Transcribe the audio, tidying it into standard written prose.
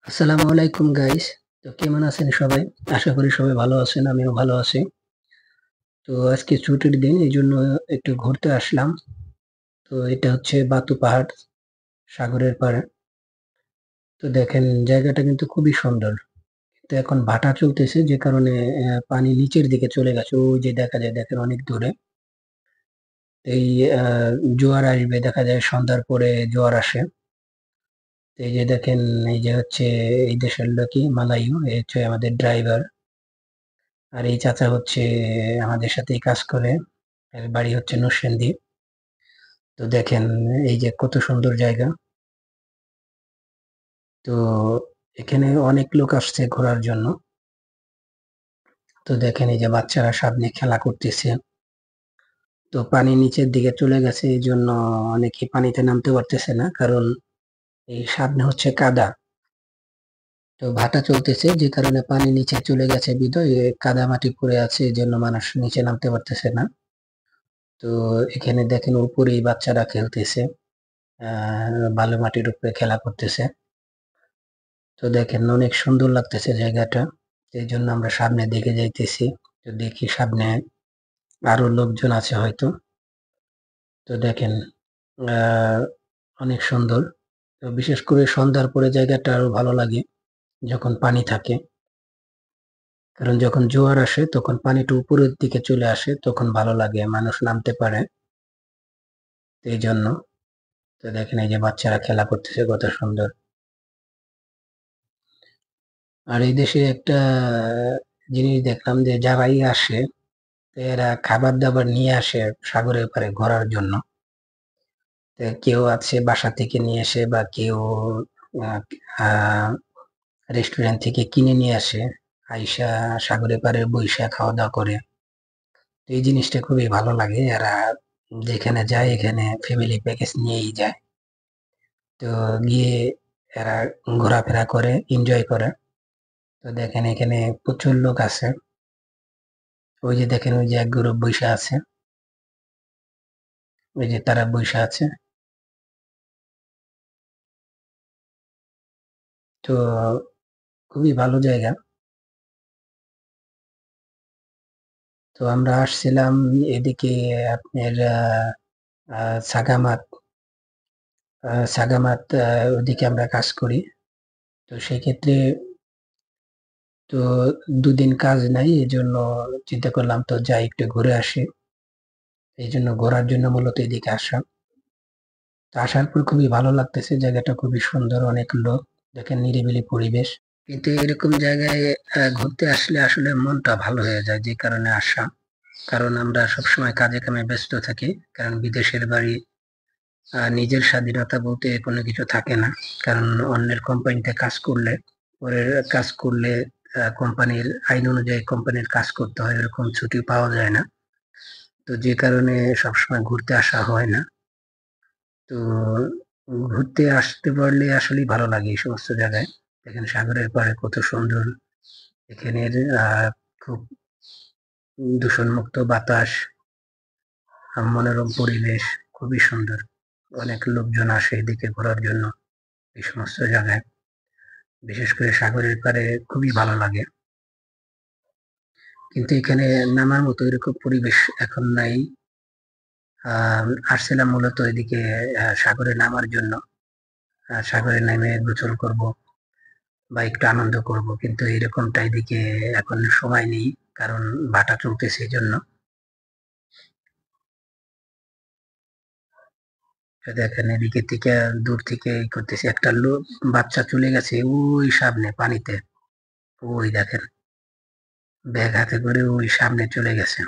আসসালামু আলাইকুম গাইস। তো কেমন আছেন সবাই? আশা করি সবাই ভালো আছেন, আমিও ভালো আছি। তো আজকে ছুটির দিন, এইজন্য একটু ঘুরতে আসলাম। তো এটা হচ্ছে বাতু পাহাড়, সাগরের পাড়ে। তো দেখেন জায়গাটা কিন্তু খুবই সুন্দর। তো এখন ভাটা চলতেছে, যে কারণে পানি নিচের দিকে চলে গেছে। ওই যে দেখা যায়, দেখেন অনেক দূরে। এই জোয়ার আসবে, দেখা যায় সন্ধ্যার পরে জোয়ার আসে। তো এই যে দেখেন, এই যে হচ্ছে এই দেশের লোকই মালায়ু, এই হচ্ছে আমাদের ড্রাইভার। আর এই চাচা হচ্ছে আমাদের সাথেই কাজ করে। এর বাড়ি হচ্ছে নরসিংদী। তো দেখেন এই যে কত সুন্দর জায়গা। তো এখানে অনেক লোক আসছে ঘোরার জন্য। তো দেখেন এই যে বাচ্চারা সামনে খেলা করতেছে। তো পানি নিচের দিকে চলে গেছে, এই জন্য অনেকে পানিতে নামতে পারতেছে না, কারণ এই সামনে হচ্ছে কাদা। তো ভাটা চলতেছে, যে কারণে পানি নিচে চলে গেছে বিধায় কাদা মাটি পড়ে আছে, এই জন্য মানুষ নিচে নামতে পারতেছে না। তো এখানে দেখেন উপরেই বাচ্চারা খেলতেছে, বালু মাটির উপরে খেলা করতেছে। তো দেখেন অনেক সুন্দর লাগতেছে জায়গাটা। এই জন্য আমরা সামনে দিকে যাইতেছি। তো দেখি সামনে আরো লোকজন আছে হয়তো। তো দেখেন আহ অনেক সুন্দর। তো বিশেষ করে সন্ধ্যার পরে জায়গাটা আরো ভালো লাগে, যখন পানি থাকে। কারণ যখন জোয়ার আসে তখন পানিটা উপরের দিকে চলে আসে, তখন ভালো লাগে, মানুষ নামতে পারে। তো এই জন্য। তো দেখেন এই যে বাচ্চারা খেলা করতেছে কত সুন্দর। আর এই দেশে একটা জিনিস দেখলাম, যে যারাই আসে তো এরা খাবার দাবার নিয়ে আসে সাগরের পাড়ে ঘোরার জন্য। তো কেউ আছে বাসা থেকে নিয়ে আসে, বা কেউ রেস্টুরেন্ট থেকে কিনে নিয়ে আসে, আইসা সাগরের পাড়ে বইসা খাওয়া দাওয়া করে। তো এই জিনিসটা খুবই ভালো লাগে। এরা যেখানে যায় এখানে ফ্যামিলি প্যাকেজ নিয়েই যায়। তো গিয়ে এরা ঘোরাফেরা করে, এনজয় করে। তো দেখেন এখানে প্রচুর লোক আছে। ওই যে দেখেন ওই যে এক গ্রুপ বইসা আছে, ওই যে তারা বইসা আছে। তো খুবই ভালো জায়গা। তো আমরা আসছিলাম এদিকে আপনার সাগামাত, সাগামাত ওদিকে আমরা কাজ করি। তো সেক্ষেত্রে তো দুদিন কাজ নাই, এই জন্য চিন্তা করলাম তো যাই একটু ঘুরে আসি। এই জন্য ঘোরার জন্য মূলত এদিকে আসা। তো আসার পর খুবই ভালো লাগতেছে, জায়গাটা খুবই সুন্দর, অনেক লোক, দেখেন নিরিবিলি পরিবেশ। কিন্তু এরকম জায়গায় ঘুরতে আসলে আসলে মনটা ভালো হয়ে যায়, যে কারণে আসা। কারণ আমরা সবসময় কাজে কামে ব্যস্ত থাকি। কারণ বিদেশের বাড়ি, নিজের স্বাধীনতা বলতে কোনো কিছু থাকে না। কারণ অন্যের কোম্পানিতে কাজ করলে, পরের কাজ করলে কোম্পানির আইন অনুযায়ী কোম্পানির কাজ করতে হয়, এরকম ছুটি পাওয়া যায় না। তো যে কারণে সবসময় ঘুরতে আসা হয় না। তো ঘুরতে আসতে পারলে আসলেই ভালো লাগে এই সমস্ত জায়গায়। দেখেন সাগরের পাড়ে কত সুন্দর, এখানের খুব দূষণমুক্ত বাতাস, মনোরম পরিবেশ, খুবই সুন্দর। অনেক লোকজন আসে এদিকে ঘোরার জন্য এই সমস্ত জায়গায়। বিশেষ করে সাগরের পাড়ে খুবই ভালো লাগে। কিন্তু এখানে নামার মতো এরকম পরিবেশ এখন নাই। আসছিলাম মূলত এদিকে সাগরে নামার জন্য। সাগরে নেমে গোসল করব বা একটু আনন্দ করব, কিন্তু এরকমটা এদিকে এখন সময় নেই, কারণ ভাটা চলতেছে এই জন্য। তো দেখেন এদিকে থেকে দূর থেকে ই করতেছে, একটা লোক বাচ্চা চলে গেছে ওই সামনে পানিতে। ওই দেখেন ব্যাগ হাতে করে ওই সামনে চলে গেছে।